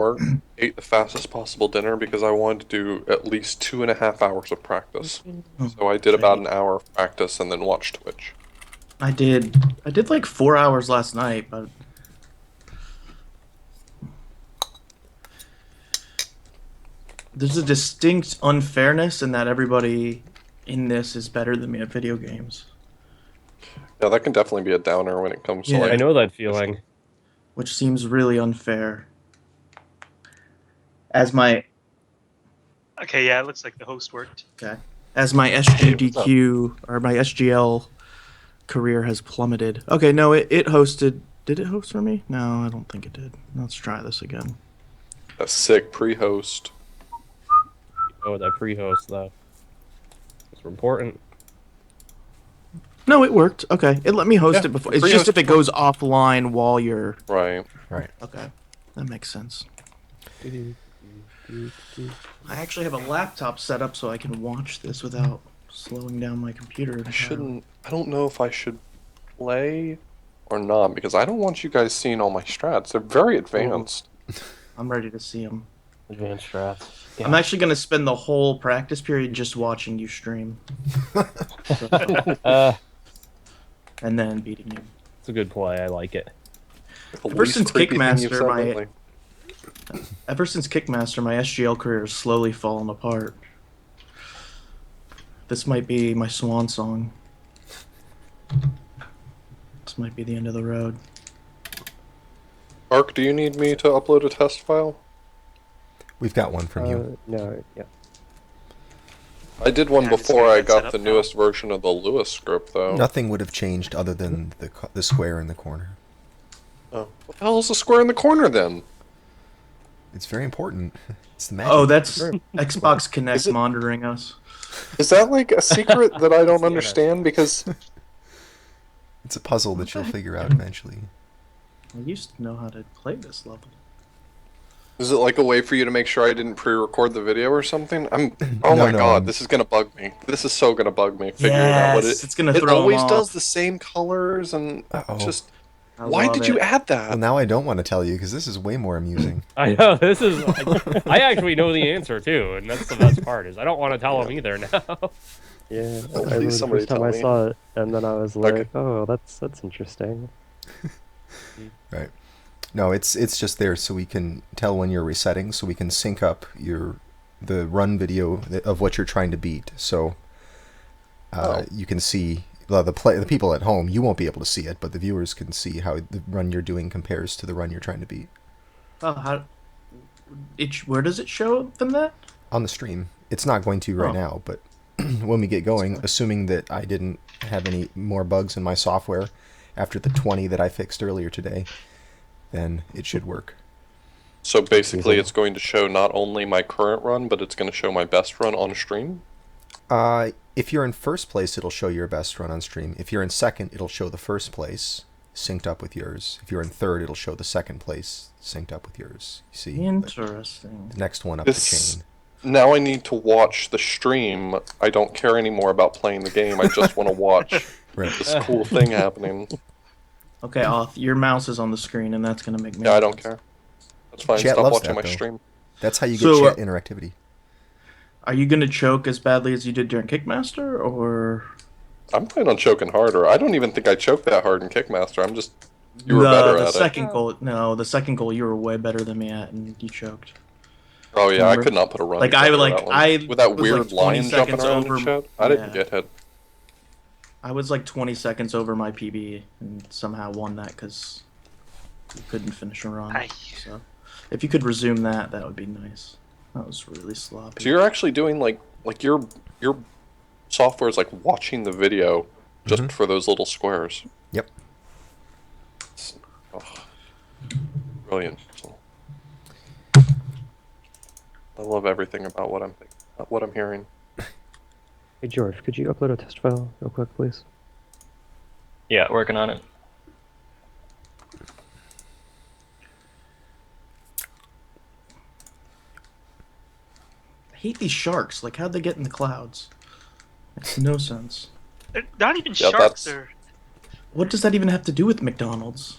work, ate the fastest possible dinner because I wanted to do at least 2.5 hours of practice. Oh, So I did about an hour of practice and then watched Twitch. I did like 4 hours last night, but there's a distinct unfairness in that everybody in this is better than me at video games, Yeah, that can definitely be a downer when it comes to Yeah. like. I know that feeling. which seems really unfair. As my Okay, yeah, it looks like the host worked. Okay. As my SGDQ or my SGL career has plummeted. Okay, no, it hosted. Did it host for me? No, I don't think it did. Let's try this again. A sick pre-host. Oh, that pre-host though. It's important. No, it worked. Okay, it let me host Yeah, it before. the It's just pre-host if it goes offline while you're. Right. Okay, that makes sense. I actually have a laptop set up so I can watch this without slowing down my computer. I don't know if I should play or not because I don't want you guys seeing all my strats. They're very advanced. I'm ready to see them. Advanced strats. Yeah. I'm actually gonna spend the whole practice period just watching you stream. And then beating you. It's a good play. I like it. The Ever least since creepy thing you've Kickmaster, said my lately. SGL career has slowly fallen apart. This might be my swan song. This might be the end of the road. Ark, do you need me to upload a test file? We've got one from you. No, yeah. I did one Yeah, I just before got I that set got up the now. newest version of the Lewis script, though. Nothing would have changed other than the square in the corner. Oh. What the hell is the square in the corner then? It's very important. It's the magic. Oh, that's Xbox Connect Is it- monitoring us. Is that like a secret that I don't understand? Because It's a puzzle that you'll figure out eventually. I used to know how to play this level. is it like a way for you to make sure I didn't pre-record the video or something? Oh my No. god, this is gonna bug me. This is so gonna bug me. Figuring out what Yes, it's gonna it throw 'em always off. does the same colors and Uh-oh. just. I Why love did you it. add that? Well, now I don't want to tell you because this is way more amusing. I know this is. I actually know the answer too, and that's the best part. Is I don't want to tell him either now. Yeah, Oh, I please remember the somebody first time tell I me. saw it, and then I was like, Okay. oh, that's interesting. Right. No, it's just there so we can tell when you're resetting, so we can sync up the run video of what you're trying to beat. So you can see the people at home. You won't be able to see it, but the viewers can see how the run you're doing compares to the run you're trying to beat Oh, where does it show them that? on the stream. It's not going to right Oh. now, but when we get going, assuming that I didn't have any more bugs in my software after the 20 that I fixed earlier today, then it should work. So basically, it's going to show not only my current run, but it's going to show my best run on stream. If you're in first place, it'll show your best run on stream. If you're in second, it'll show the first place synced up with yours. If you're in third, it'll show the second place synced up with yours. You see? Interesting. The next one up This- the chain. Now I need to watch the stream. I don't care anymore about playing the game. I just want to watch Right. this cool thing happening. Okay, your mouse is on the screen, and that's gonna make me. Yeah, I don't care. That's fine. Chat Stop loves watching that, my though. stream. That's how you get So, chat interactivity. Are you gonna choke as badly as you did during Kickmaster, or I'm planning on choking harder. I don't even think I choked that hard in Kickmaster. I'm just you were better the at it. second goal? No, the second goal you were way better than me at, and you choked. Oh yeah, I Remember? could not put a run. Like, together I that one. I with that was, weird like, 20 lion jumping seconds around over- and shit. I didn't yeah. get hit. I was like 20 seconds over my PB, and somehow won that because you couldn't finish a run. Aye. So, if you could resume that, that would be nice. That was really sloppy. So you're actually doing like your software is like watching the video just Mhm. for those little squares. Yep. It's- oh, brilliant. I love everything about what I'm hearing. Hey, Jorf, could you upload a test file real quick, please? Yeah, working on it. I hate these sharks. Like, how'd they get in the clouds? Makes no sense. They're not even Yeah, sharks. that's- What does that even have to do with McDonald's?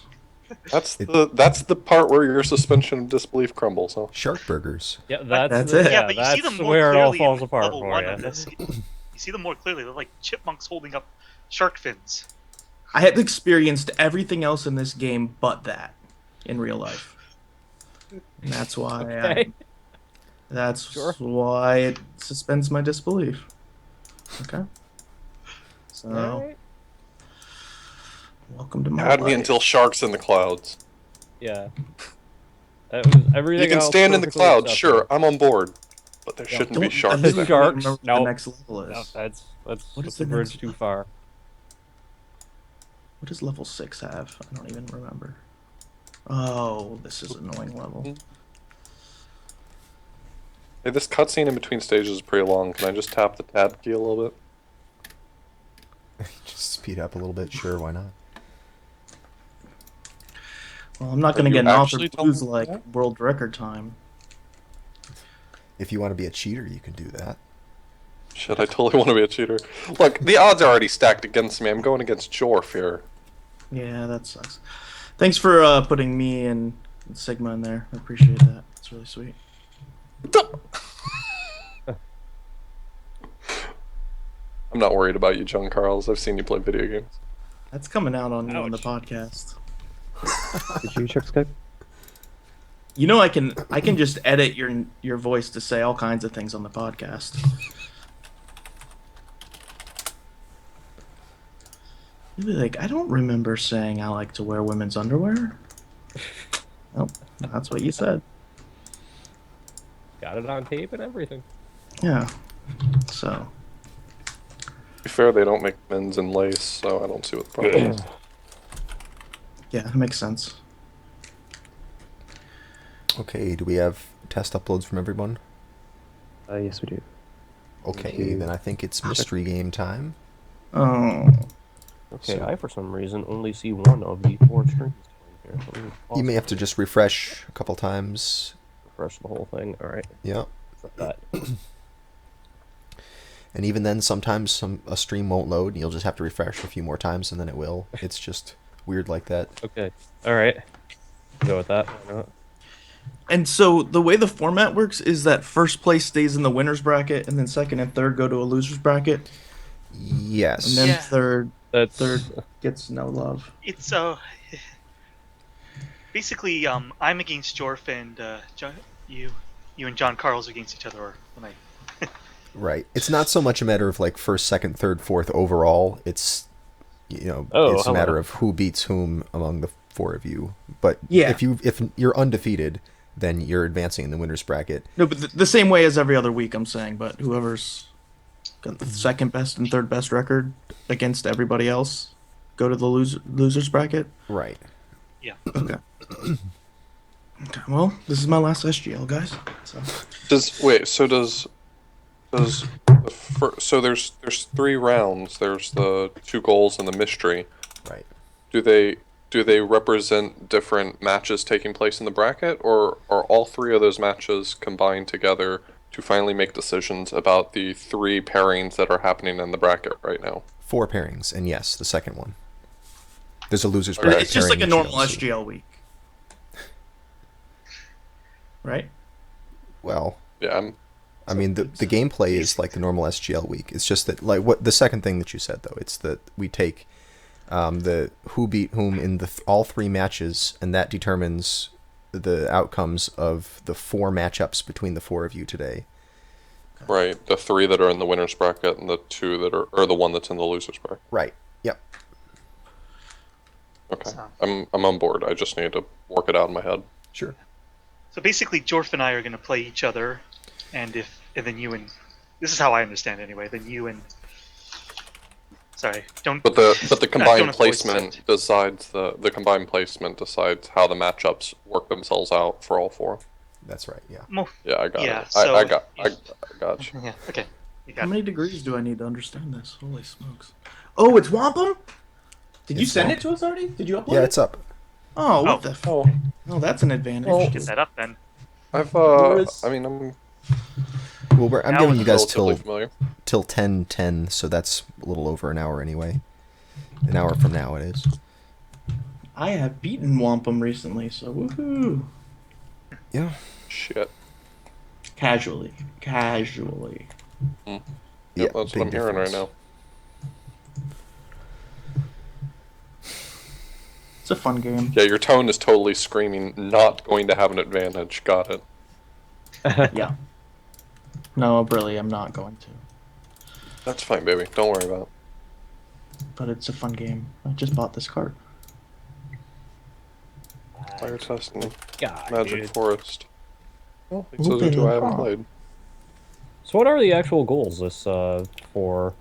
That's the part where your suspension of disbelief crumbles, huh? Shark burgers. Yeah, That's the, it. Yeah, but you see that's them more where it all clearly falls in apart level for 1 you. of this. You see them more clearly. They're like chipmunks holding up shark fins. I have experienced everything else in this game but that in real life. And that's why Okay. that's Sure. why it suspends my disbelief. Okay. So, Alright. welcome to my Had me life. until sharks in the clouds. Yeah. That was everything You can else stand in the perfectly clouds, acceptable. sure, I'm on board. But there Yeah, shouldn't Don't be sharks I really there. don't Sharks? remember what No. the next level No, is. that's What put is the the bridge next too level? far. What does level 6 have? I don't even remember. Oh, this is an annoying level. Hey, this cutscene in between stages is pretty long. Can I just tap the tab key a little bit? Just speed up a little bit. Sure, why not? Well, I'm not Are going to you get an author actually blues telling me like that? world record time. If you want to be a cheater, you can do that. Shit, I totally want to be a cheater. Look, the odds are already stacked against me. I'm going against Jorf here. Yeah, that sucks. Thanks for putting me and Sigma in there. I appreciate that. It's really sweet. I'm not worried about you, John Carls. I've seen you play video games. That's coming out on you on the Ouch. podcast. Did you check Skype? You know, I can just edit your voice to say all kinds of things on the podcast. You'll be like, I don't remember saying I like to wear women's underwear. Nope, that's what you said. Got it on tape and everything. Yeah. So, To be fair, they don't make men's in lace, so I don't see what the problem is. yeah, that makes sense. Okay, do we have test uploads from everyone? Yes, we do. Okay, Thank you. then I think it's mystery game time. Oh, Okay, So- I for some reason only see one of the 4 strings here. Let me You may pause have to just refresh a couple times. refresh the whole thing. All right. Yep. That. And even then, sometimes a stream won't load, and you'll just have to refresh a few more times, and then it will. It's just weird like that. Okay. All right. Go with that. Why not? and so the way the format works is that first place stays in the winners bracket, and then second and third go to a losers bracket, Yes. and then Yeah. third That's gets no love. It's basically I'm against Jorf and you and John Carls against each other. Or when I Right. It's not so much a matter of like first, second, third, fourth overall. It's Oh, it's a hello. matter of who beats whom among the 4 of you. But Yeah. if you're undefeated, then you're advancing in the winners bracket. No, but the same way as every other week, I'm saying. But whoever's got the second best and third best record against everybody else go to the losers bracket. Right. yeah. Okay. Okay. Well, this is my last SGL, guys. So. So there's 3 rounds. There's the 2 goals and the mystery. Right. Do they represent different matches taking place in the bracket, or are all 3 of those matches combined together to finally make decisions about the 3 pairings that are happening in the bracket right now? 4 pairings, and yes, the second one. There's a losers Okay. bracket. It's just like a pairing normal that you don't see. SGL week, right? Well, Yeah, I mean, the gameplay is like the normal SGL week. It's just that, like, what the second thing that you said, though, it's that we take the who beat whom in all 3 matches, and that determines the outcomes of the 4 matchups between the 4 of you today. right. The 3 that are in the winners bracket and the 2 that are, or the 1 that's in the losers bracket. Right. Yep. Okay, So- I'm on board. I just need to work it out in my head. Sure. So basically, Jorf and I are going to play each other, and then you and this is how I understand it anyway. Then you and sorry, don't. But the don't combined avoid placement it. decides the combined placement decides how the matchups work themselves out for all 4. That's right. Yeah. Yeah, I got Yeah, it. so- I got you. Yeah. Okay. You How got many degrees do I need to understand this? Holy smokes! Oh, it's Whomp Em? Did you It's send Whomp. it to us already? Did you upload Yeah, it? it's up. Oh, what Oh. the? Oh, Oh, that's an advantage. Well- get that up then. I've Whereas- I mean, I'm Well, I'm Now giving it's you guys relatively till familiar. 10:10, so that's a little over an hour anyway. An hour from now it is. I have beaten Whomp Em recently, so woohoo! Yeah. Shit. Casually. Casually. Yep, Yeah, that's what big I'm hearing right difference. now. It's a fun game. Yeah, your tone is totally screaming, not going to have an advantage. Got it. Yeah. No, really, I'm not going to. That's fine, baby. Don't worry about But it's a fun game. I just bought this card. it. Fire Test and God, Magic dude. Forest. Well, those are two I haven't played. So what are the actual goals this for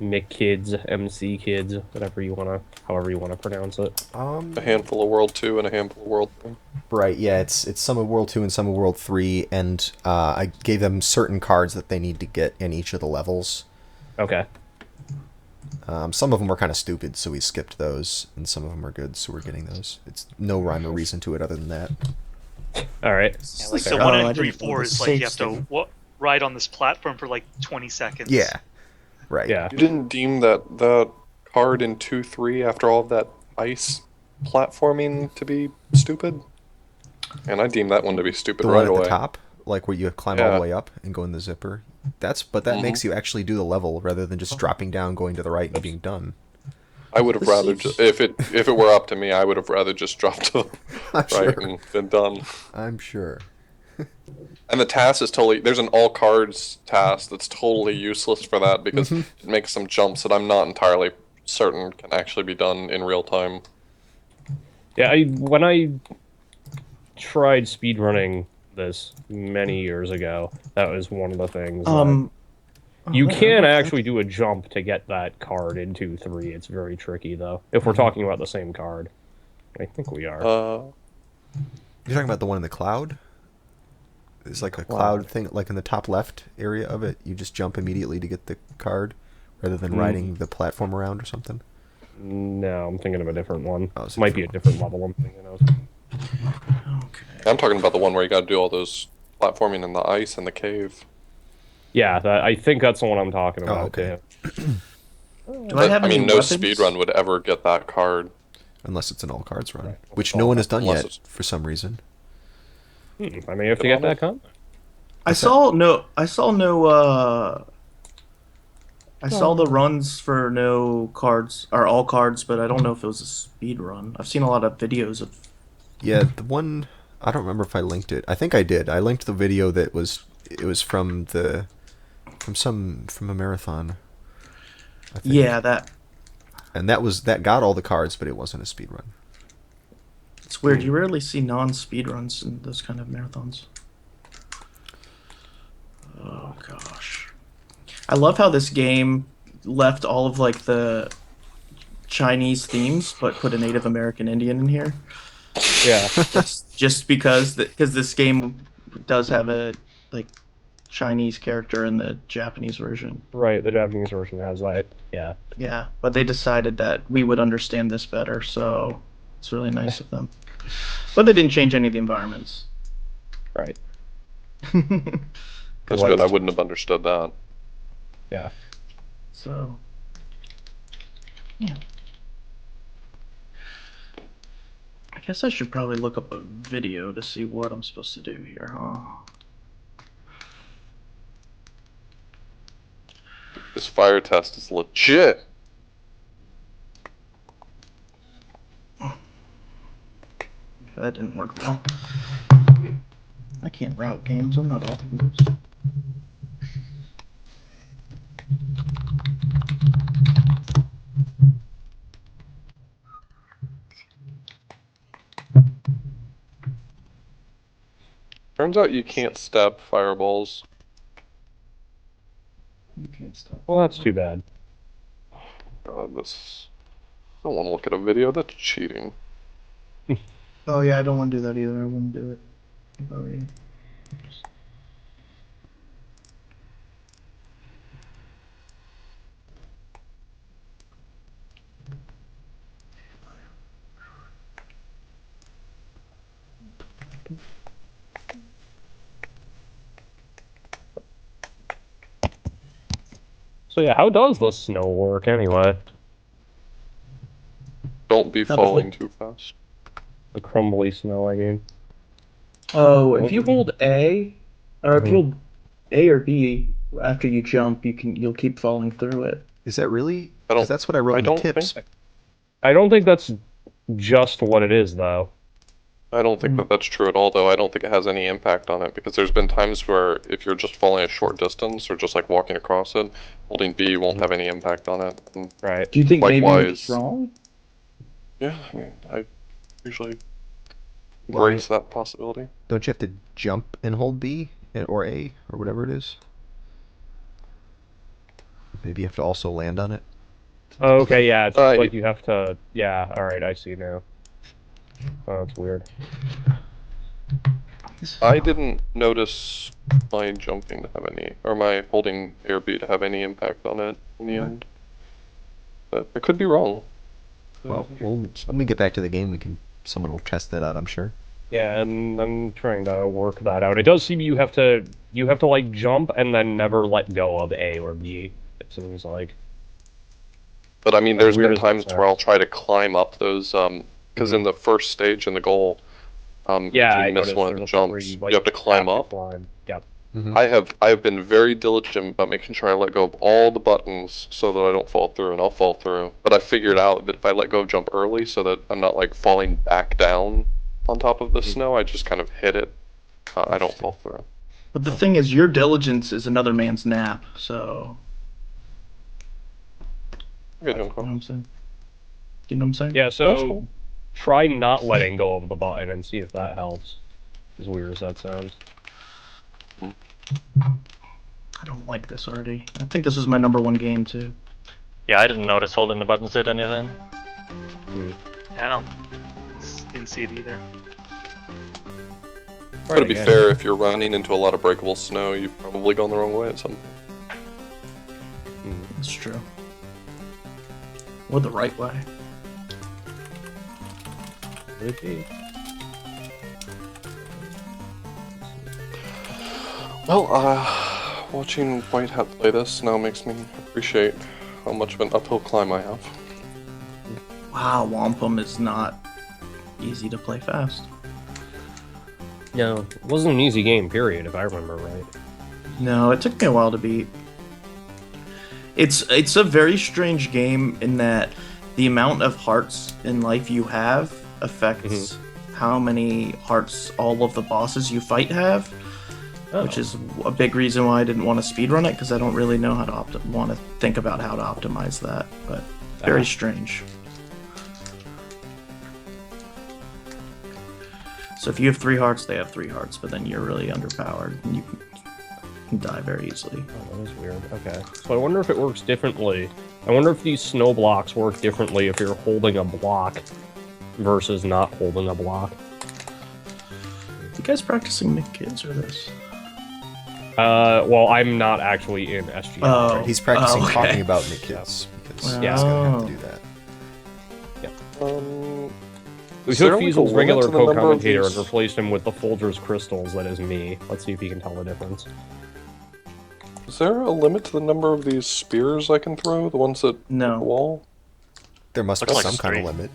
Mick kids, MC kids, however you wanna pronounce it? A handful of World 2 and a handful of World 3. Right, yeah, it's some of World 2 and some of World 3, and I gave them certain cards that they need to get in each of the levels. Okay. Some of them were kind of stupid, so we skipped those, and some of them are good, so we're getting those. It's no rhyme or reason to it other than that. All right. Yeah, like the Oh, 1 I in 3, didn't know 4 the is like you have safe to thing. ride on this platform for like 20 seconds. Yeah, right. Yeah. You didn't deem that card in 2-3 after all of that ice platforming to be stupid? And I deem that one to be stupid The right one at away. the top, like where you climb all Yeah. the way up and go in the zipper. But that makes you actually do the level rather than just dropping down, going to the right, and being done. I would have This rather, seems- if it were up to me, I would have rather just dropped to the I'm right sure. and been done. I'm sure. And the task is totally, there's an all cards task that's totally useless for that because it makes some jumps that I'm not entirely certain can actually be done in real time. Yeah, when I tried speedrunning this many years ago, that was one of the things. You can actually do a jump to get that card in 2-3. It's very tricky, though. If we're talking about the same card. I think we are. You're talking about the one in the cloud? It's like a cloud thing, like in the top left area of it. You just jump immediately to get the card, rather than riding the platform around or something. No, I'm thinking of a different one. Oh, it's a Might be a different level I'm thinking of. Okay. I'm talking about the one where you gotta do all those platforming in the ice and the cave. Yeah, I think that's the one I'm talking Oh, about. okay. Too. Do I have any no weapons? speedrun would ever get that card. Unless it's an all cards run, which no one has done Unless yet it's- for some reason. I may have to get that con. I saw no. I saw the runs for no cards or all cards, but I don't know if it was a speed run. I've seen a lot of videos of. Yeah, the one I don't remember if I linked it. I think I did. I linked the video that was from a marathon. I think. Yeah, that. And that got all the cards, but it wasn't a speed run. It's weird. You rarely see non-speed runs in those kind of marathons. Oh gosh, I love how this game left all of like the Chinese themes, but put a Native American Indian in here. Yeah. Just because this game does have a like Chinese character in the Japanese version. Right, the Japanese version has that. Yeah. Yeah, but they decided that we would understand this better, so it's really nice of them. But they didn't change any of the environments. Right. That's good. I wouldn't have understood that. Yeah. So, yeah. I guess I should probably look up a video to see what I'm supposed to do here, huh? This fire test is legit. That didn't work well. I can't route games. I'm not authorblues. Turns out you can't stab fireballs. You can't stop. Well, that's too bad. God, this. I don't want to look at a video. That's cheating. Oh yeah, I don't want to do that either. I wouldn't do it. If I were you. So yeah, how does the snow work anyway? Don't be but falling too fast. The crumbly snow, I mean. Oh, if you hold A, or if you hold A or B after you jump, you'll keep falling through it. Is that really? I don't- Because that's what I wrote I in the don't tips. think- I don't think that's just what it is, though. I don't think that that's true at all, though. I don't think it has any impact on it, because there's been times where if you're just falling a short distance or just like walking across it, holding B won't have any impact on it. And Right. Do you think maybe you're Likewise. just wrong? yeah, I mean, I usually Why? embrace that possibility. Don't you have to jump and hold B or A or whatever it is? Maybe you have to also land on it. Oh, okay, yeah, it's Uh, like you have to... Yeah, alright, I see now. Oh, that's weird. I didn't notice my jumping to have any, or my holding A or B to have any impact on it in the end. But I could be wrong. Well, when we get back to the game, someone will test that out, I'm sure. Yeah, and I'm trying to work that out. It does seem you have to like jump and then never let go of A or B. It seems like. But I mean, As there's weird been as that times sounds. where I'll try to climb up those, because in the first stage in the goal, Yeah, if I you miss noticed one of the there's a part where jumps, like, you have to climb up. Climb. Yep. I have been very diligent about making sure I let go of all the buttons so that I don't fall through, and I'll fall through. But I figured out that if I let go of jump early, so that I'm not like falling back down on top of the snow, I just kind of hit it. I don't fall through. But the thing is, your diligence is another man's nap, so... Okay, You know what I'm saying? You know what I'm saying? Yeah, so cool. try not letting go of the button and see if that helps. As weird as that sounds. I don't like this already. I think this is my number one game, too. Yeah, I didn't notice holding the buttons did anything. I don't. Didn't see it either. But to be fair, if you're running into a lot of breakable snow, you've probably gone the wrong way at some point. That's true. Or the right way. Could be. Well, watching White Hat play this now makes me appreciate how much of an uphill climb I have. Wow, Whomp Em is not easy to play fast. No, it wasn't an easy game, period, if I remember right. No, it took me a while to beat. It's a very strange game in that the amount of hearts in life you have affects how many hearts all of the bosses you fight have, which is a big reason why I didn't want to speedrun it, because I don't really know how to want to think about how to optimize that, but very strange. So if you have 3 hearts, they have 3 hearts, but then you're really underpowered, and you can die very easily. Oh, that is weird. Okay. So I wonder if it works differently. I wonder if these snow blocks work differently if you're holding a block versus not holding a block. You guys practicing Nick Kids or this? Well, I'm not actually in SGL. Oh. He's practicing okay. talking about Nick Kids, because Yeah. he's going to have to do that. We Is there took like a Fiesel's limit regular to the number of co-commentator and these? replaced him with the Folgers crystals that is me. Let's see if he can tell the difference. Is there a limit to the number of these spears I can throw? The ones that hit the No. wall? There must be Looks like some kind of straight.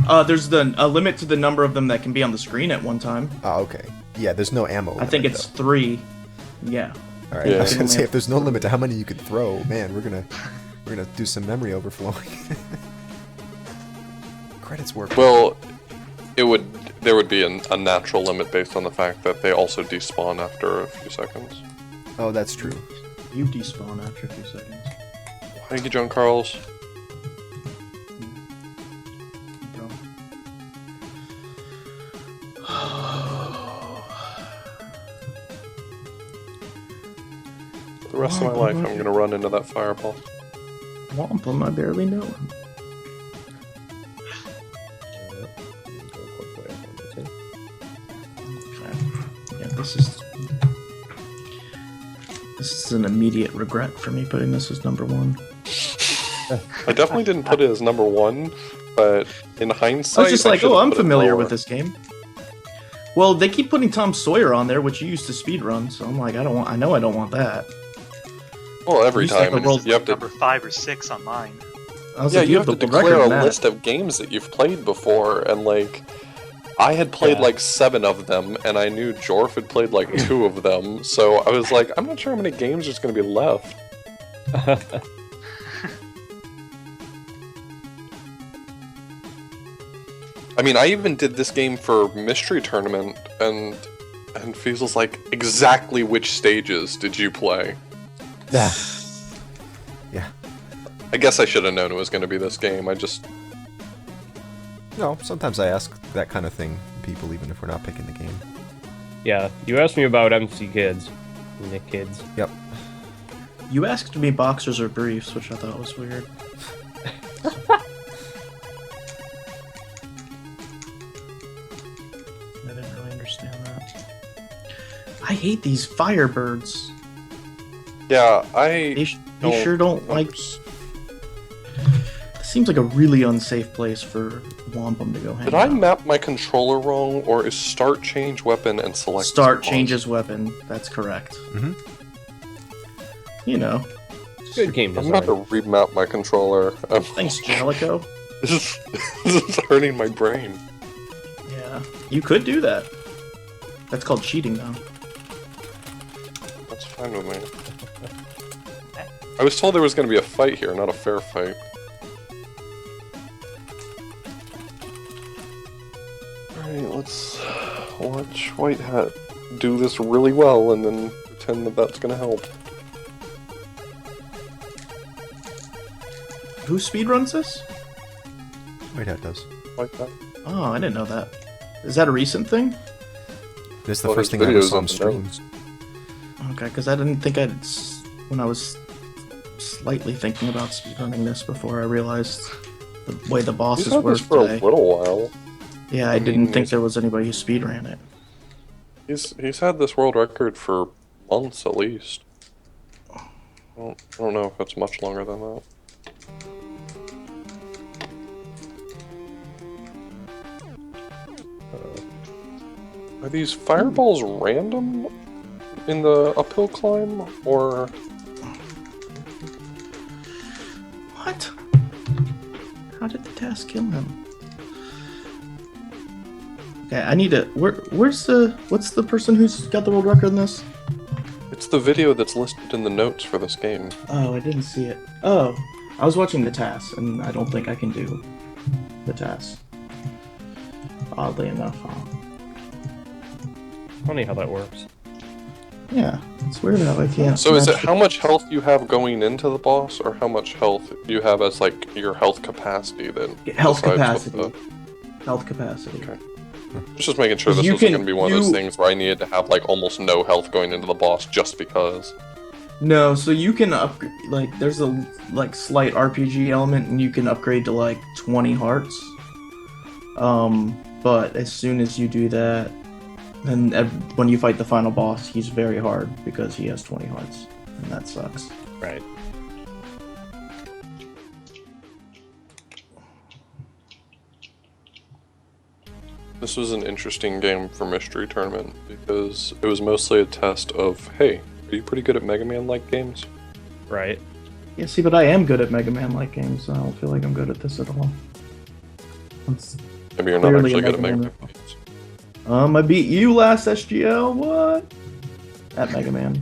limit. There's a limit to the number of them that can be on the screen at one time. Oh, okay. Yeah, there's no ammo I think limit, it's 3. Yeah. though. All right. Yeah. I was going to say, if there's no limit to how many you could throw, man, we're gonna do some memory overflowing. Credits work. Well, there would be a natural limit based on the fact that they also despawn after a few seconds. Oh, that's true. You despawn after a few seconds. Thank you, John Carls. The rest of my life, I'm gonna run into that fireball. Whomp Em, I barely know him. Okay. Yeah, this is an immediate regret for me putting this as number 1. I definitely didn't put it as number 1, but in hindsight, I was just like, should've oh, I'm put it familiar lower. with this game. Well, they keep putting Tom Sawyer on there, which you used to speedrun, so I'm like, I know I don't want that. Well, every You said time the world- you have to. Number 5 or 6 on mine. I was Yeah, like, you have to the declare record a in that. list of games that you've played before, and like, I had played Yeah. like 7 of them, and I knew Jorf had played like 2 of them, so I was like, I'm not sure how many games there's going to be left. I mean, I even did this game for Mystery Tournament, and Feezel's like, exactly which stages did you play? Yeah. I guess I should have known it was going to be this game. I just... No, sometimes I ask that kind of thing people, even if we're not picking the game. Yeah, you asked me about MC Kids. Nick Kids. Yep. You asked me boxers or briefs, which I thought was weird. I didn't really understand that. I hate these firebirds. Yeah, They sure don't like. It seems like a really unsafe place for Whomp Em to go hang Did I out. map my controller wrong, or is start, change weapon, and select... Start spawn? changes weapon. That's correct. Mm-hmm. You know. Good game I'm design. about to remap my controller. Thanks, Jellico. This is hurting my brain. Yeah, you could do that. That's called cheating, though. That's fine with me. I was told there was going to be a fight here, not a fair fight. Alright, let's watch White Hat do this really well and then pretend that that's going to help. Who speedruns this? White Hat does. White Hat. Oh, I didn't know that. Is that a recent thing? This is the Well, first his thing I ever videos saw on on the streams. Okay, because I didn't think when I was slightly thinking about speedrunning this before I realized the way the He's bosses had work this for a today. little while. Yeah, I I didn't mean, think there was anybody who speedran it. He's had this world record for months at least. I don't know if it's much longer than that. Are these fireballs random in the uphill climb, or... What? How did the task kill him? Okay, I need to. What's the person who's got the world record in this? It's the video that's listed in the notes for this game. Oh, I didn't see it. Oh, I was watching the task, and I don't think I can do the task. Oddly enough, huh? Funny how that works. Yeah, it's weird how I can't. So is it match how much health you have going into the boss, or how much health you have as, like, your health capacity then? health decides capacity? what Health capacity. Okay. Just making sure this You wasn't can- going to be one of those you- things where I needed to have, like, almost no health going into the boss just because. No, so you can upgrade. Like, there's a slight RPG element, and you can upgrade to like 20 hearts. But as soon as you do that, then when you fight the final boss, he's very hard because he has 20 hearts, and that sucks. Right. This was an interesting game for Mystery Tournament because it was mostly a test of, hey, are you pretty good at Mega Man-like games? Right. Yeah, see, but I am good at Mega Man-like games, so I don't feel like I'm good at this at all. It's- Maybe you're not Clearly a actually good at Mega Mega Man. Man games. I beat you last SGL. What? At Mega Man.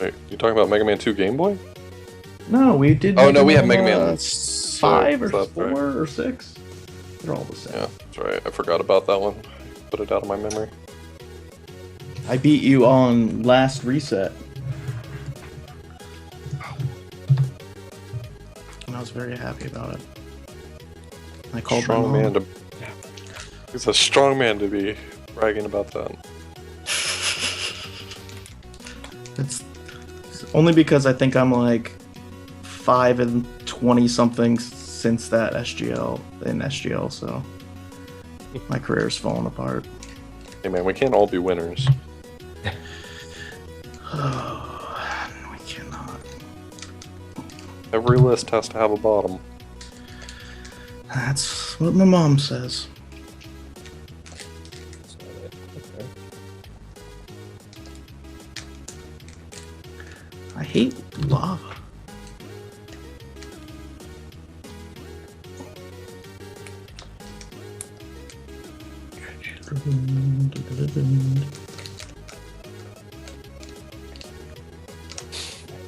Wait, you talking about Mega Man 2 Game Boy? No, we did. Oh, no, we have Mega Man 5 or 4 that's right. or 6. They're all the same. Yeah, that's right. I forgot about that one. Put it out of my memory. I beat you on last reset. And I was very happy about it. I called my Strong mom. man to. He's a strong man to be bragging about that. It's only because I think I'm like 5 and 20 something since that SGL, so my career's falling apart. Hey man, we can't all be winners. We cannot. Every list has to have a bottom. That's what my mom says. Okay. I hate lava.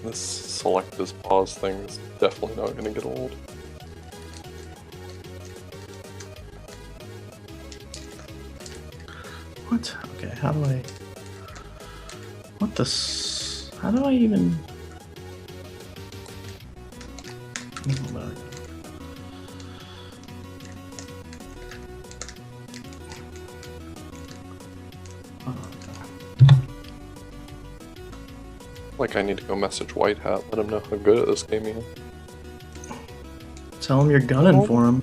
This select this pause thing is definitely not going to get old. What? Okay, how do I... What the how do I even... Like I need to go message White Hat, let him know how good at this game he is. Tell him you're gunning for him.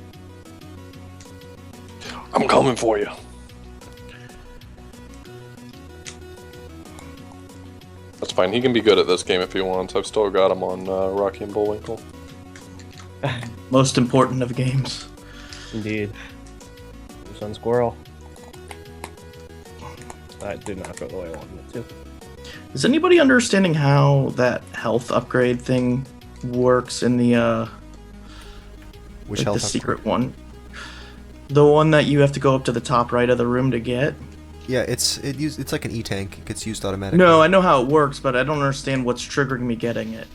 I'm coming for you. That's fine. He can be good at this game if he wants. I've still got him on Rocky and Bullwinkle. Most important of games. Indeed. Sun Squirrel. That did not go the way I wanted it to. Is anybody understanding how that health upgrade thing works in the Which like health the upgrade? secret one? The one that you have to go up to the top right of the room to get? Yeah, it's like an E-tank. It gets used automatically. No, I know how it works, but I don't understand what's triggering me getting it.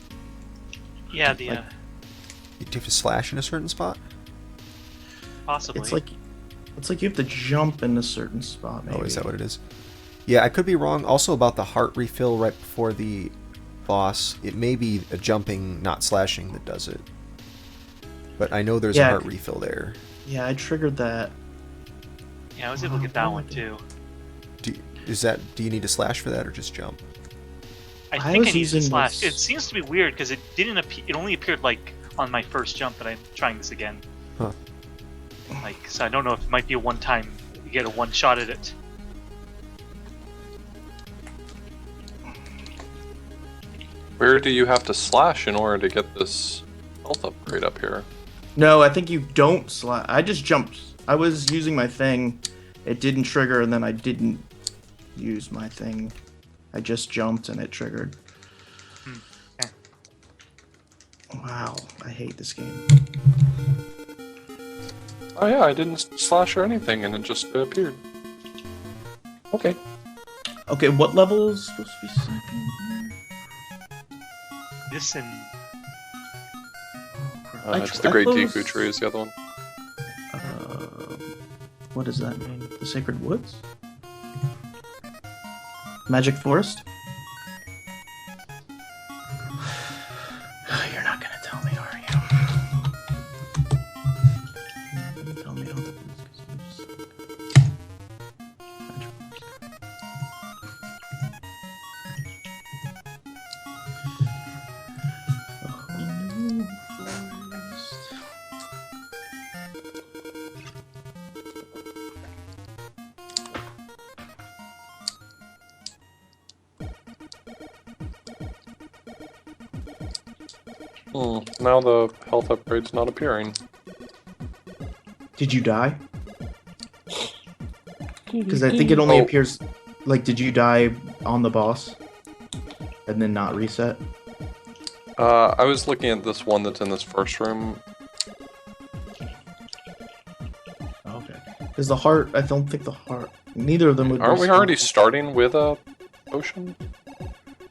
Yeah, the Like- You have to slash in a certain spot? possibly. It's like you have to jump in a certain spot, maybe. Oh, is that what it is? Yeah, I could be wrong. Also about the heart refill right before the boss. It may be a jumping, not slashing that does it. But I know there's a Yeah. heart refill there. Yeah, I triggered that. Yeah, I was able to get that one too. Do you need to slash for that or just jump? I I think I was need to using slash. this- It seems to be weird because it didn't appear. It only appeared like on my first jump, but I'm trying this again. Huh. Like, so I don't know if it might be a one-time. You get a one shot at it. Where do you have to slash in order to get this health upgrade up here? No, I think you don't slash. I just jumped. I was using my thing. It didn't trigger, and then I didn't use my thing. I just jumped, and it triggered. Okay. Wow, I hate this game. Oh yeah, I didn't slash or anything and it just appeared. Okay. Okay, what level is supposed to be second? This and It's the Great Deku Tree is the other one. What does that mean? The Sacred Woods? Magic Forest? You're not gonna tell me, are you? You're not gonna tell me all the Now the health upgrade's not appearing. Did you die? Because I think it only Oh. appears. Like, did you die on the boss? And then not reset? I was looking at this one that's in this first room. Okay. Because the heart, I don't think the heart. Neither of them would. Aren't we respond. already starting with a potion?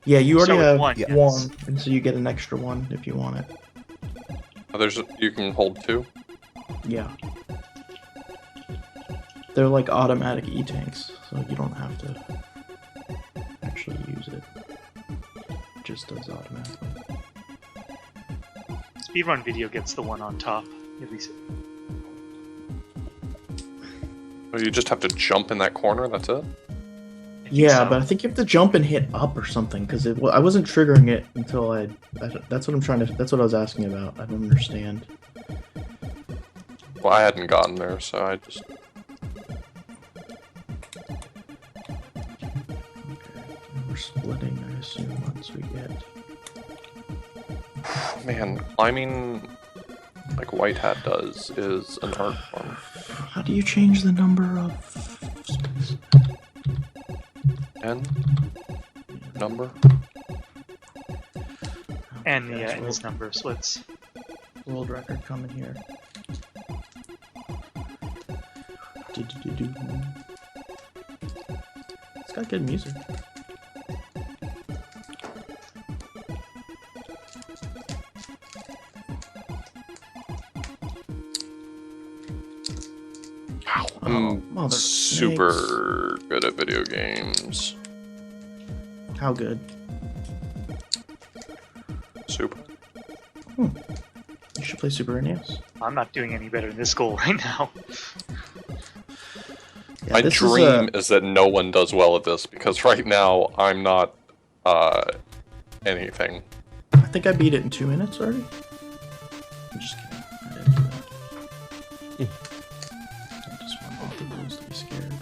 Yeah, you already Start with have one, one, yes. and so you get an extra one if you want it. Oh, you can hold two. Yeah. They're like automatic E-tanks, so you don't have to actually use it. It just does automatically. speedrun video gets the one on top. At least. Oh, you just have to jump in that corner. That's it. I think Yeah, so. but I think you have to jump and hit up or something because I wasn't triggering it until that's what I'm trying to. That's what I was asking about. I don't understand. Well, I hadn't gotten there, so I just. Okay, we're splitting. I assume once we get. Man, climbing like White Hat does is an art form. How do you change the number of space? N number. And Yeah, yeah, it's and this number of splits. world record coming here. Do-do-do-do. got good music. I'm super good at video games. How good? Super. You should play Super NES. I'm not doing any better in this goal right now. Yeah, My this dream is that no one does well at this, because right now I'm not anything. I think I beat it in 2 minutes already. I'm just kidding. I didn't do that. I just want authorblues to be scared.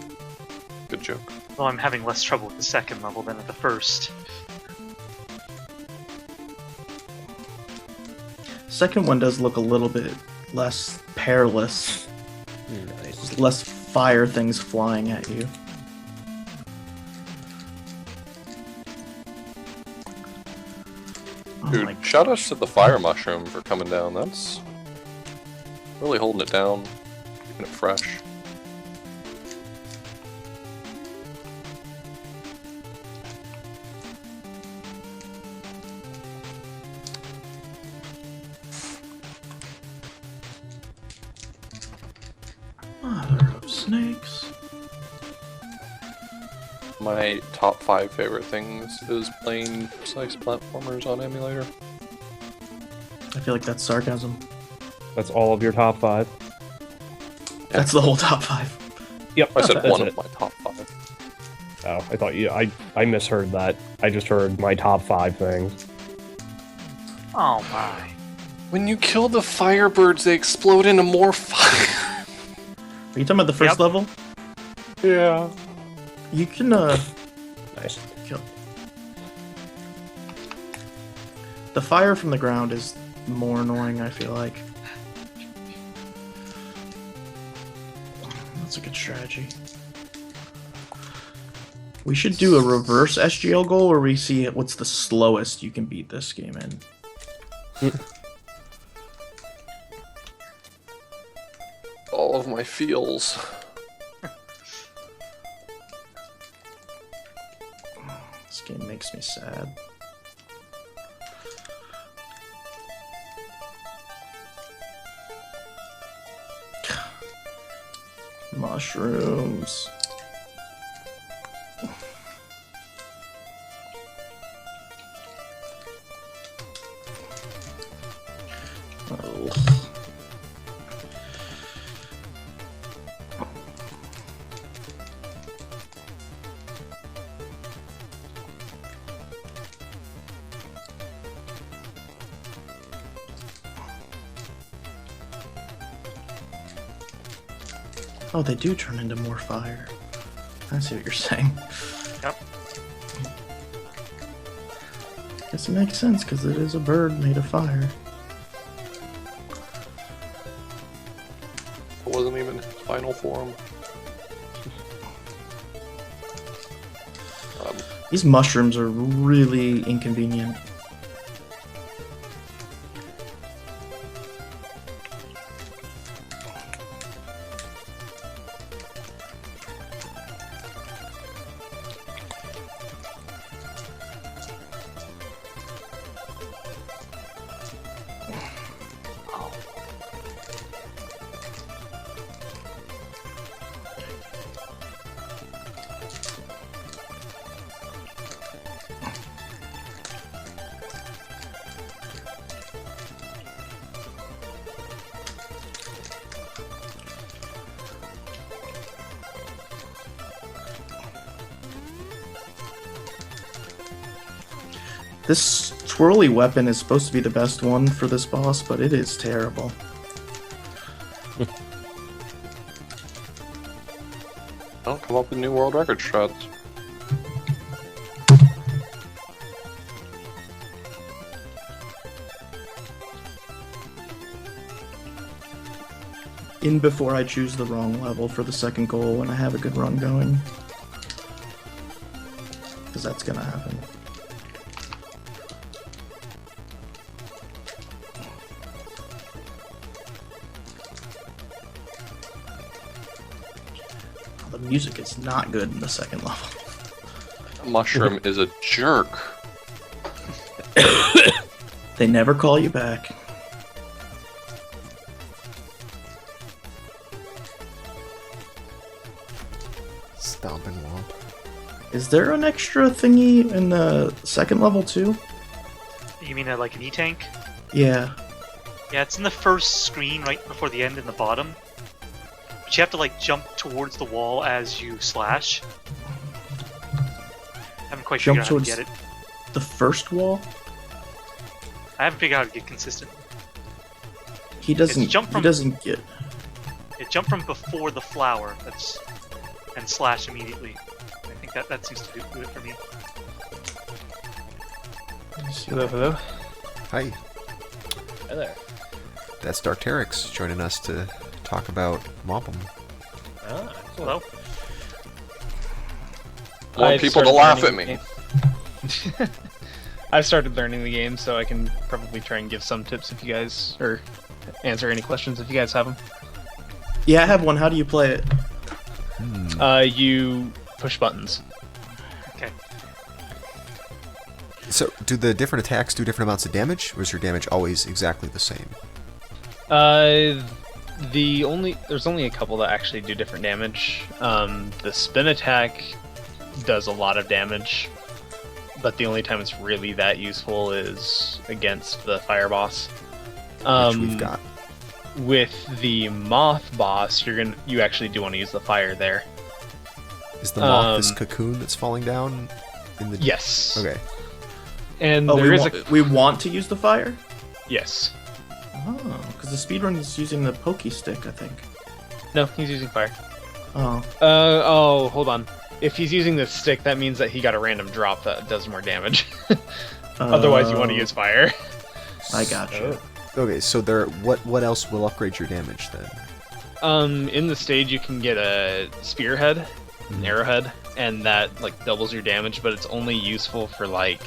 Good joke. Well, I'm having less trouble with the second level than at the first. Second one does look a little bit less perilous. There's less fire things flying at you. Oh Dude, my shout outs to the fire mushroom for coming down. That's really holding it down, keeping it fresh. Mother of snakes. My top 5 favorite things is playing precise platformers on emulator. I feel like that's sarcasm. That's all of your top 5? That's the whole top 5. Yep. I said that's one it. of my top 5. Oh, I thought you. I misheard that. I just heard my top 5 things. Oh my. When you kill the firebirds, they explode into more fire. Are you talking about the first Yep. level? Yeah. You can Nice. kill. The fire from the ground is more annoying, I feel like. That's a good strategy. We should do a reverse SGL goal where we see what's the slowest you can beat this game in. All of my feels. This game makes me sad. Mushrooms. Oh. Oh, they do turn into more fire. I see what you're saying. Yep. Guess it makes sense, because it is a bird made of fire. It wasn't even his final form. These mushrooms are really inconvenient. This twirly weapon is supposed to be the best one for this boss, but it is terrible. Don't come up with new world record strats. In before I choose the wrong level for the second goal when I have a good run going. Because that's gonna happen. The music is not good in the second level. Mushroom is a jerk. They never call you back. Stomping Whomp. Is there an extra thingy in the second level too? You mean like an E-tank? Yeah. Yeah, it's in the first screen right before the end in the bottom. But you have to like jump towards the wall as you slash. I haven't quite Jump figured out how to towards get it. the first wall? I haven't figured out how to get consistent. He doesn't. It's jump He from- doesn't get. It jumped from before the flower. And slash immediately. I think that seems to do it for me. Hello, hello. Hi, Hi there. that's Darkterix joining us to talk about Whomp Em. Ah, Hello? Want I've people to started laugh at learning me. the game. I've started learning the game, so I can probably try and give some tips if you guys, or answer any questions if you guys have them. Yeah, I have one. How do you play it? You push buttons. Okay. So, do the different attacks do different amounts of damage, or is your damage always exactly the same? There's only a couple that actually do different damage. The spin attack does a lot of damage, but the only time it's really that useful is against the fire boss. Which we've got. With the moth boss, you actually do want to use the fire there. Is the moth this cocoon that's falling down in the? Yes. Okay. And Oh, there is a we want to use the fire. yes. Oh, because the speedrun is using the pokey stick, I think. No, he's using fire. Oh. Hold on. If he's using the stick, that means that he got a random drop that does more damage. Otherwise, you want to use fire. I gotcha. Okay, so what else will upgrade your damage then? In the stage, you can get a spearhead, an arrowhead, and that like doubles your damage, but it's only useful for like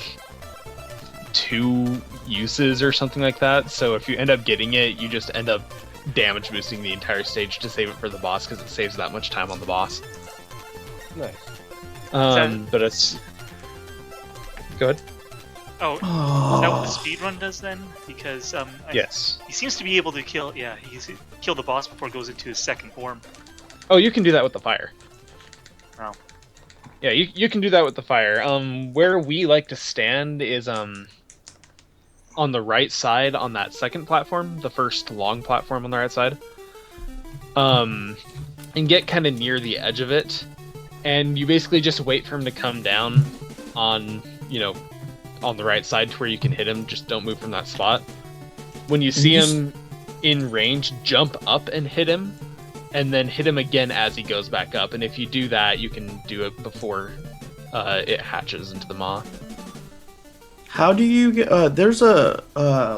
2 uses or something like that. So if you end up getting it, you just end up damage boosting the entire stage to save it for the boss because it saves that much time on the boss. nice. But it's good. Oh, Oh. is that what the speedrun does then? Because Yes. he seems to be able to kill the boss before it goes into his second form. Oh, you can do that with the fire. Oh. Yeah, you can do that with the fire. Where we like to stand is on the right side on that second platform, the first long platform on the right side. And get kind of near the edge of it, and you basically just wait for him to come down on the right side to where you can hit him. Just don't move from that spot. When you see him in range, jump up and hit him, and then hit him again as he goes back up. And if you do that, you can do it before it hatches into the maw. How do you get? There's a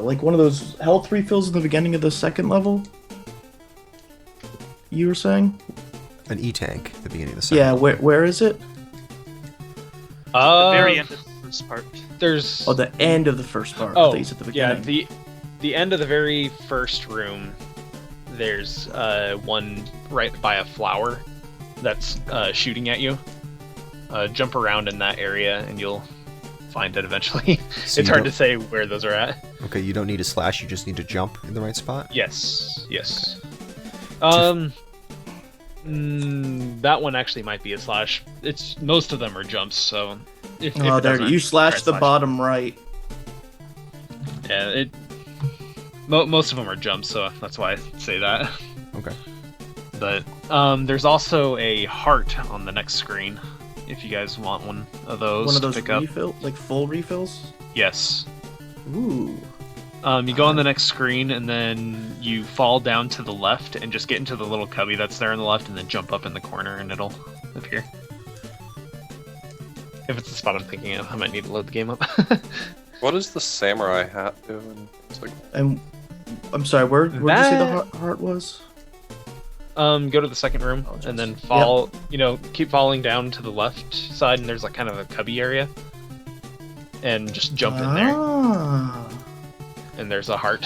like one of those health refills in the beginning of the second level. You were saying? An E-tank at the beginning of the second. Yeah. Where is it? The very end of the first part. There's Oh, the end of the first part. I oh thought you said the yeah, beginning. the end of the very first room. There's one right by a flower that's shooting at you. Jump around in that area and you'll find it eventually. So It's you hard don't- to say where those are at. Okay, you don't need to slash, you just need to jump in the right spot? Yes. That one actually might be a slash. It's most of them are jumps, so if Oh, it there doesn't, you slash try the slash. bottom right. Yeah, most of them are jumps, so that's why I say that. Okay. But there's also a heart on the next screen. If you guys want one of those, One of those to pick up. like full refills. Yes. Ooh. You go on the next screen, and then you fall down to the left, and just get into the little cubby that's there on the left, and then jump up in the corner, and it'll appear. If it's the spot I'm thinking of, I might need to load the game up. What does the samurai hat do? And it's like, And I'm sorry, where'd you say the heart was? Go to the second room, Oh, and then just- fall. Keep falling down to the left side, and there's like kind of a cubby area, and just jump in there. Ah, And there's a heart.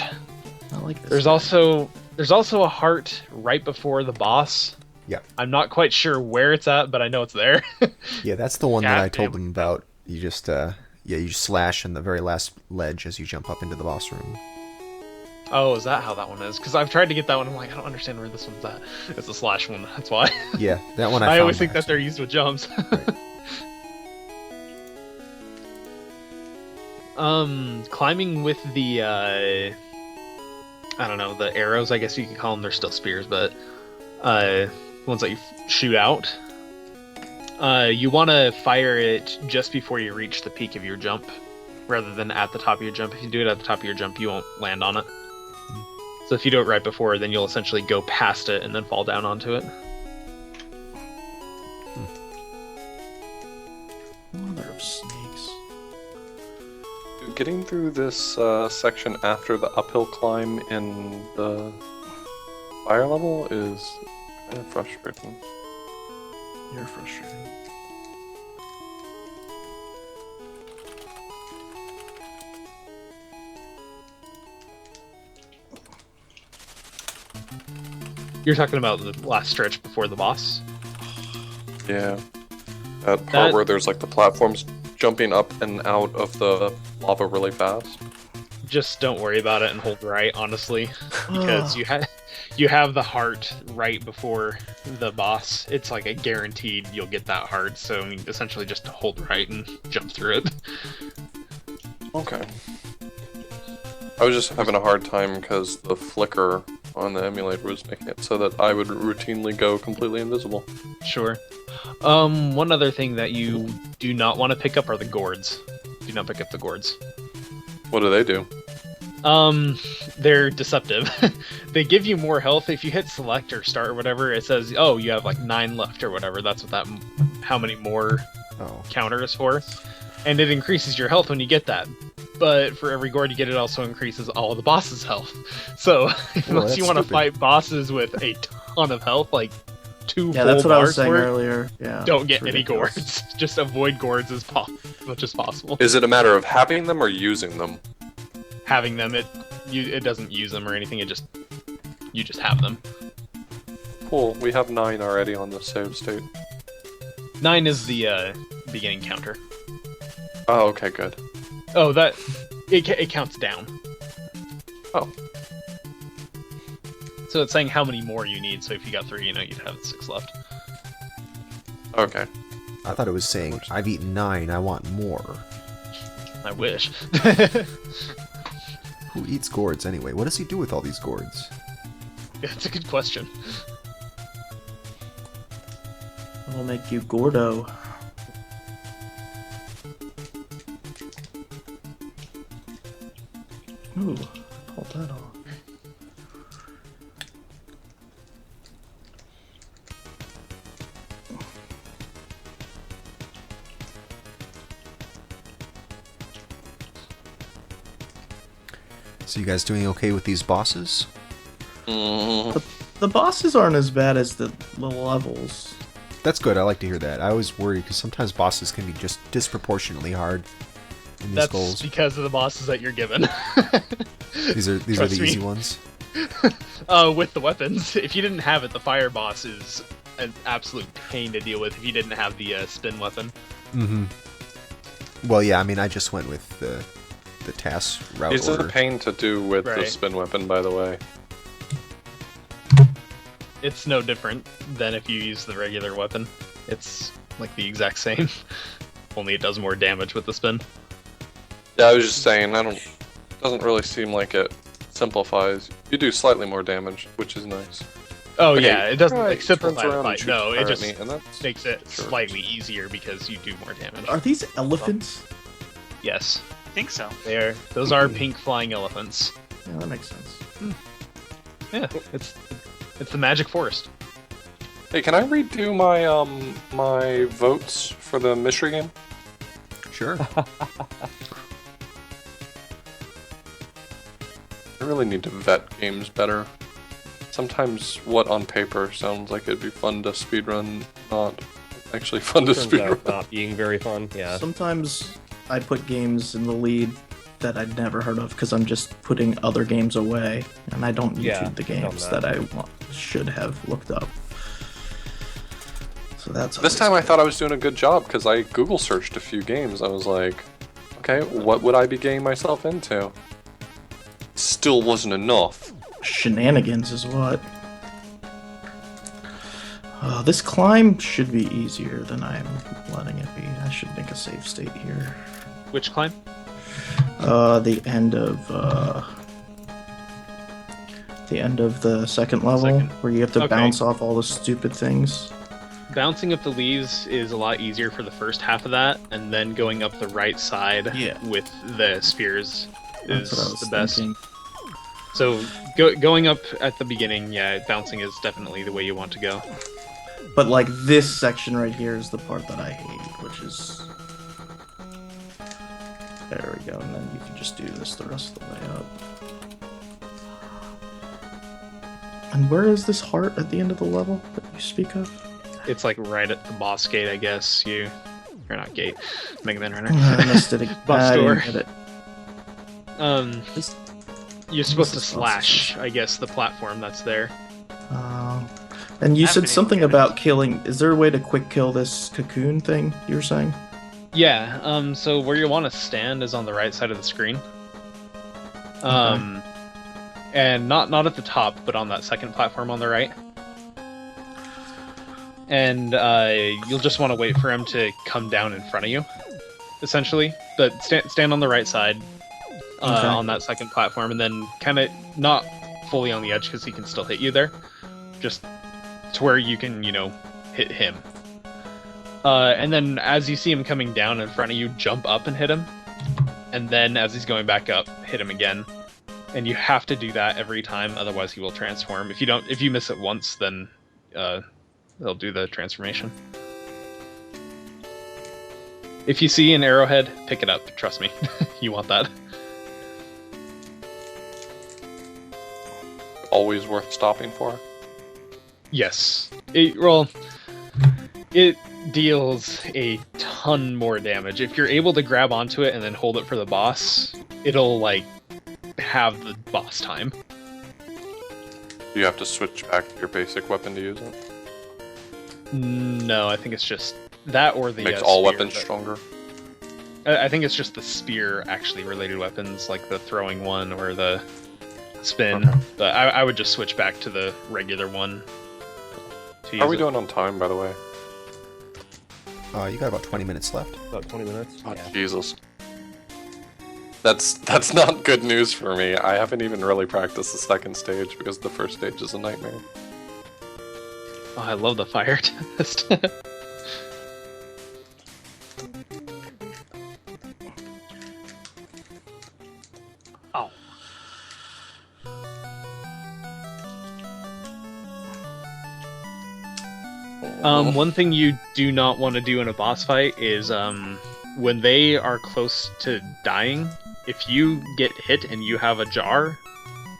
I like this. There's also a heart right before the boss, Yeah. I'm not quite sure where it's at, but I know it's there. Yeah, that's the one that God I told damn. them about. You just you slash in the very last ledge as you jump up into the boss room. Oh, is that how that one is? Because I've tried to get that one. I'm like, I don't understand where this one's at. It's the slash one. That's why. Yeah, that one I I found always think by that they're used with jumps. Climbing with the I don't know, the arrows. I guess you could call them. They're still spears, but ones that you shoot out. You want to fire it just before you reach the peak of your jump, rather than at the top of your jump. If you do it at the top of your jump, you won't land on it. So if you do it right before, then you'll essentially go past it and then fall down onto it. Mother of snakes. Getting through this section after the uphill climb in the fire level is kind of frustrating. You're frustrating. You're talking about the last stretch before the boss? Yeah. That part where there's like the platforms jumping up and out of the lava really fast. Just don't worry about it and hold right, honestly, because you have the heart right before the boss. It's like a guaranteed you'll get that heart. So I mean, essentially just hold right and jump through it. Okay. I was just having a hard time because the flicker on the emulator was making it so that I would routinely go completely invisible. Sure. One other thing that you do not want to pick up are the gourds. Do not pick up the gourds. What do they do? They're deceptive. They give you more health. If you hit select or start or whatever, it says, oh, you have like 9 left or whatever. That's what that, how many more counter is for. And it increases your health when you get that. But for every gourd you get, it also increases all of the boss's health. So, unless you want to fight bosses with a ton of health, like 2 Yeah, full that's what I was bars saying worth, earlier. Yeah. don't get it's any ridiculous. gourds. Just avoid gourds as much as possible. Is it a matter of having them or using them? Having them, it doesn't use them or anything. You just have them. Cool, we have 9 already on the save state. 9 is the beginning counter. Oh, okay, good. Oh, that it counts down. Oh. So it's saying how many more you need. So if you got 3, you'd have 6 left. Okay. I thought it was saying, I've eaten 9, I want more. I wish. Who eats gourds anyway? What does he do with all these gourds? That's a good question. It'll make you Gordo. Ooh, pull that off. So you guys doing okay with these bosses? The bosses aren't as bad as the levels. That's good, I like to hear that. I always worry because sometimes bosses can be just disproportionately hard in these That's goals. because of the bosses that you're given. These are Trust the me. easy ones. With the weapons, if you didn't have it, the fire boss is an absolute pain to deal with. If you didn't have the spin weapon. Mm-hmm. Well, yeah, I mean, I just went with the task route It's order. a pain to do with the Right. spin weapon, by the way. It's no different than if you use the regular weapon. It's like the exact same. Only it does more damage with the spin. Yeah, I was just saying, doesn't really seem like it simplifies. You do slightly more damage, which is nice. Oh Okay, yeah, it doesn't right, like simplify turns the around and fight. shoots No, fire it at just me, and that's makes it sure. slightly easier because you do more damage. Are these elephants? Yes, I think so. those are pink flying elephants. Yeah, that makes sense. Yeah, it's the magic forest. Hey, can I redo my my votes for the mystery game? Sure. I really need to vet games better. Sometimes what on paper sounds like it'd be fun to speedrun, not actually fun to Turns out speedrun. not being very fun. Yeah. Sometimes I put games in the lead that I'd never heard of because I'm just putting other games away, and I don't YouTube Yeah, the done games that. that I should have looked up. So that's This time I thought I was doing a good job because I Google searched a few games. I was like, okay, what would I be getting myself into? Still wasn't enough. shenanigans is what. This climb should be easier than I'm letting it be. I should make a save state here. Which climb? The end of the second level, where you have to bounce off all the stupid things. Bouncing up the leaves is a lot easier for the first half of that, and then going up the right side with the spears is the best. Thinking. So going up at the beginning, bouncing is definitely the way you want to go. But like this section right here is the part that I hate, which is... There we go, and then you can just do this the rest of the way up. And where is this heart at the end of the level that you speak of? It's like right at the boss gate, I guess. Or not gate. Mega Man Runner. I missed it. Boss door. Get it. You're supposed to slash, I guess, the platform that's there. And you said something about killing... Is there a way to quick kill this cocoon thing you were saying? Yeah, so where you want to stand is on the right side of the screen. And not at the top, but on that second platform on the right. And you'll just want to wait for him to come down in front of you, essentially. But stand on the right side on that second platform, and then kind of not fully on the edge because he can still hit you there. Just to where you can, hit him. And then as you see him coming down in front of you, jump up and hit him. And then as he's going back up, hit him again. And you have to do that every time, otherwise he will transform. If you miss it once, then they'll do the transformation. If you see an arrowhead, pick it up. Trust me, you want that. Always worth stopping for? Yes. It deals a ton more damage. If you're able to grab onto it and then hold it for the boss, it'll, have the boss time. Do you have to switch back to your basic weapon to use it? No, I think it's just that or the makes all spear, weapons stronger. I think it's just the spear actually related weapons, like the throwing one or the spin. Okay. But I would just switch back to the regular one. How are we doing on time, by the way? You got about 20 minutes left. About 20 minutes. Oh, yeah. Jesus. That's not good news for me. I haven't even really practiced the second stage because the first stage is a nightmare. Oh, I love the fire test. Oh. One thing you do not want to do in a boss fight is when they are close to dying, if you get hit and you have a jar,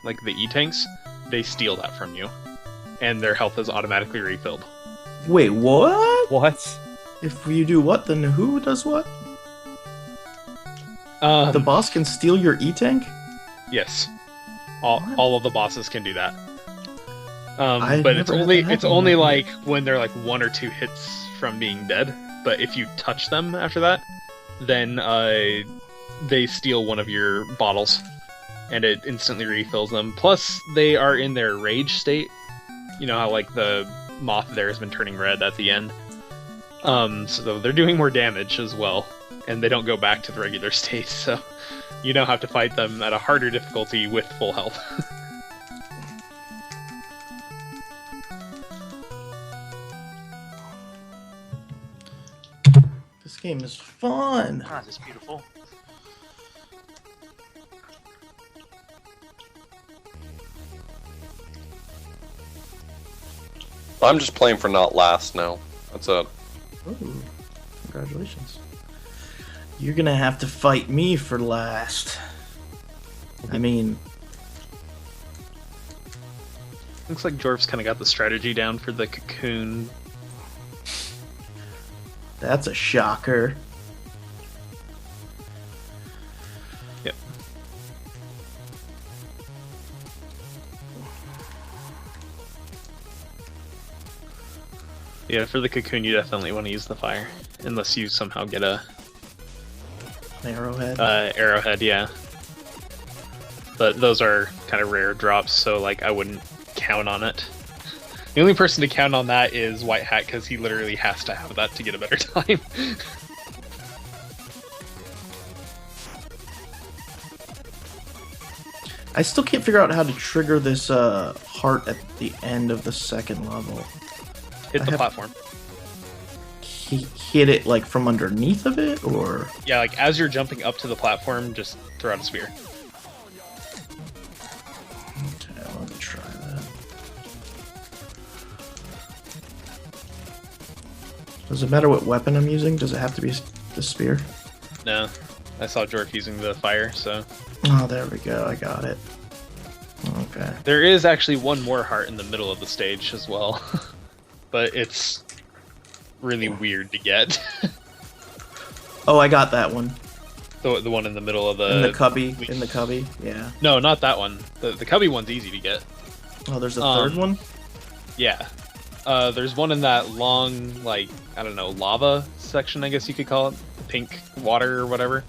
like the E-tanks, they steal that from you. And their health is automatically refilled. Wait, what? What? If you do what, then who does what? The boss can steal your E-tank? Yes. All of the bosses can do that. But it's only like when they're like 1 or 2 hits from being dead. But if you touch them after that, then they steal one of your bottles, and it instantly refills them. Plus, they are in their rage state. You know how like the moth there has been turning red at the end. So they're doing more damage as well, and they don't go back to the regular state. So you now have to fight them at a harder difficulty with full health. This game is fun. Ah, this is beautiful. I'm just playing for not last now. That's it. Ooh, congratulations. You're gonna have to fight me for last. I mean... Looks like Jorf's kind of got the strategy down for the cocoon. That's a shocker. Yep. Yeah, for the cocoon, you definitely want to use the fire, unless you somehow get a Arrowhead. arrowhead. Yeah, but those are kind of rare drops, so like I wouldn't count on it. The only person to count on that is White Hat, because he literally has to have that to get a better time. I still can't figure out how to trigger this heart at the end of the second level. Hit the platform. Hit it like from underneath of it, or Yeah, like as you're jumping up to the platform, just throw out a spear. okay, let me try that. Does it matter what weapon I'm using? Does it have to be the spear? No, I saw Jorf using the fire, so. Oh, there we go. I got it. Okay. There is actually one more heart in the middle of the stage as well, but it's really weird to get. Oh, I got that one. The one in the middle of the... In the cubby. In the cubby. Yeah. No, not that one. The cubby one's easy to get. Oh, there's a third one? Yeah. There's one in that long, like, I don't know, lava section, I guess you could call it. Pink water or whatever.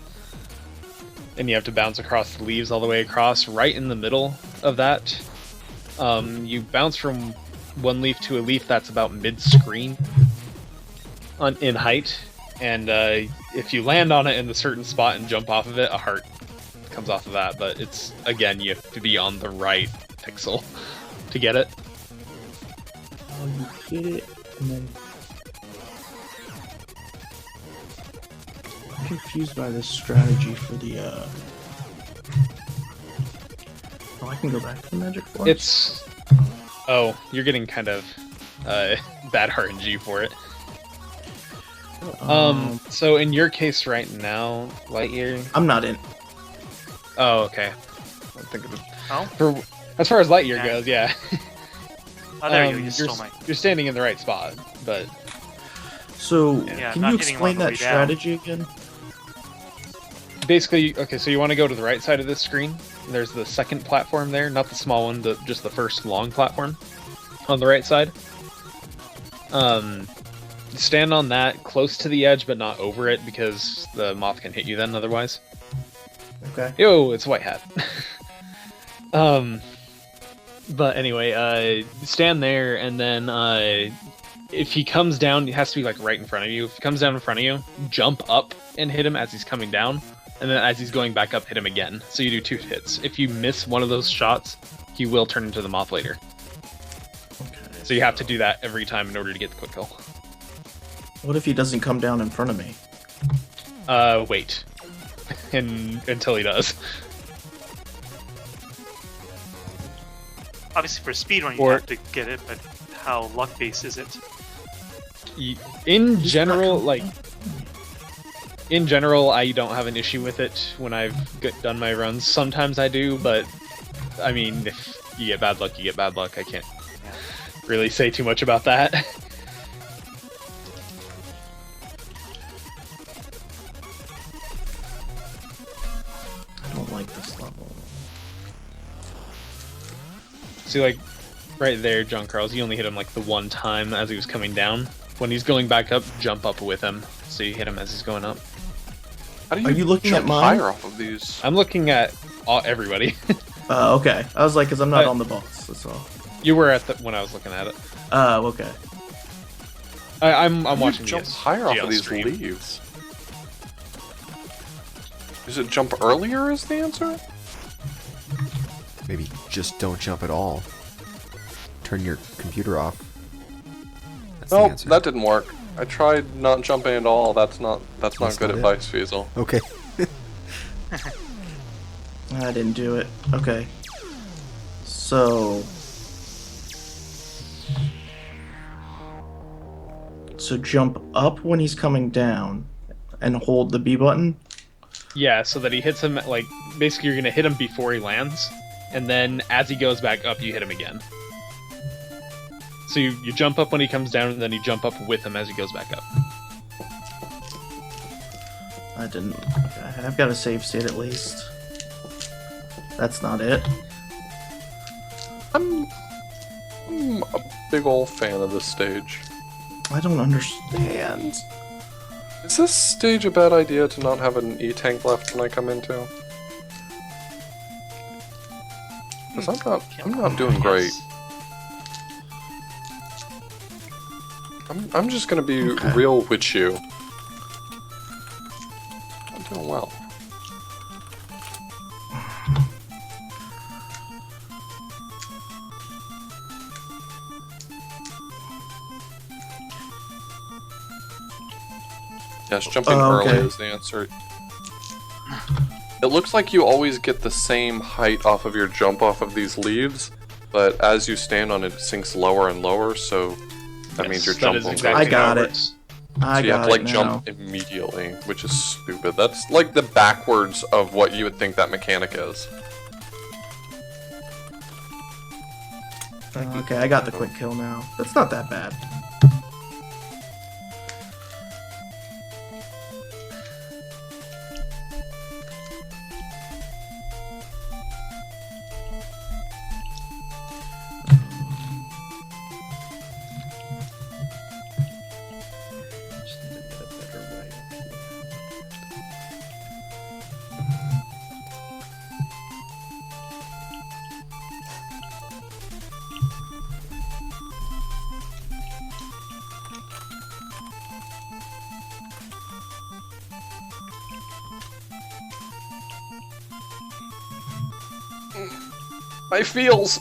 And you have to bounce across the leaves all the way across. Right in the middle of that, you bounce from one leaf to a leaf that's about mid-screen in height. And if you land on it in a certain spot and jump off of it, a heart comes off of that. But it's, again, you have to be on the right pixel to get it. Oh, you hit it, and then... I'm confused by this strategy for the, Oh, I can go back to the magic force? It's... Oh, you're getting kind of bad RNG for it. So in your case right now, LiteYear... I'm not in. Oh, okay. I'm thinking of... Oh? As far as LiteYear goes, yeah. Oh, there you stole my... You're standing in the right spot, but... So, Yeah, can not you hitting explain him on the that way strategy again? Basically, okay, so you want to go to the right side of this screen. There's the second platform there, not the small one, just the first long platform on the right side. Stand on that close to the edge, but not over it, because the moth can hit you then otherwise. Okay. Yo, it's White Hat. But anyway, stand there, and then if he comes down, it has to be like right in front of you. If he comes down in front of you, jump up and hit him as he's coming down, and then as he's going back up, hit him again. So you do 2 hits. If you miss one of those shots, he will turn into the moth later. Okay. So you have to do that every time in order to get the quick kill. What if he doesn't come down in front of me? Wait. Until he does. Obviously, for speedrun, you have to get it, but how luck-based is it? In general, I don't have an issue with it when I've done my runs. Sometimes I do, but I mean, if you get bad luck, you get bad luck. I can't really say too much about that. I don't like this level. See, like, right there, johncarls, you only hit him like the one time as he was coming down. When he's going back up, jump up with him, so you hit him as he's going up. How do Are you looking jump at mine? higher off of these? I'm looking at everybody. Okay. I was like, because I'm not on the boss, that's all. You were at when I was looking at it. Okay. I'm How do you watching jump the higher off SGL of these stream. leaves? Is it jump earlier is the answer? Maybe just don't jump at all. Turn your computer off. That's the Nope, answer. that didn't work. I tried not jumping at all. That's not good not it. advice, Fiesel. Okay. I didn't do it. Okay. So jump up when he's coming down and hold the B button. Yeah, so that he hits him, like, basically you're gonna hit him before he lands, and then as he goes back up, you hit him again. So you jump up when he comes down, and then you jump up with him as he goes back up. I didn't. Okay, I've got a save state at least. That's not it. I'm a big old fan of this stage. I don't understand. Is this stage a bad idea to not have an E-tank left when I come into? Because I'm not doing great. I'm just gonna be real with you. I'm doing well. Yes, jumping early is the answer. It looks like you always get the same height off of your jump off of these leaves, but as you stand on it, it sinks lower and lower, so that means your jump won't go. I got it. So you have to like jump immediately, which is stupid. That's like the backwards of what you would think that mechanic is. Okay, I got the quick kill now. That's not that bad. My feels.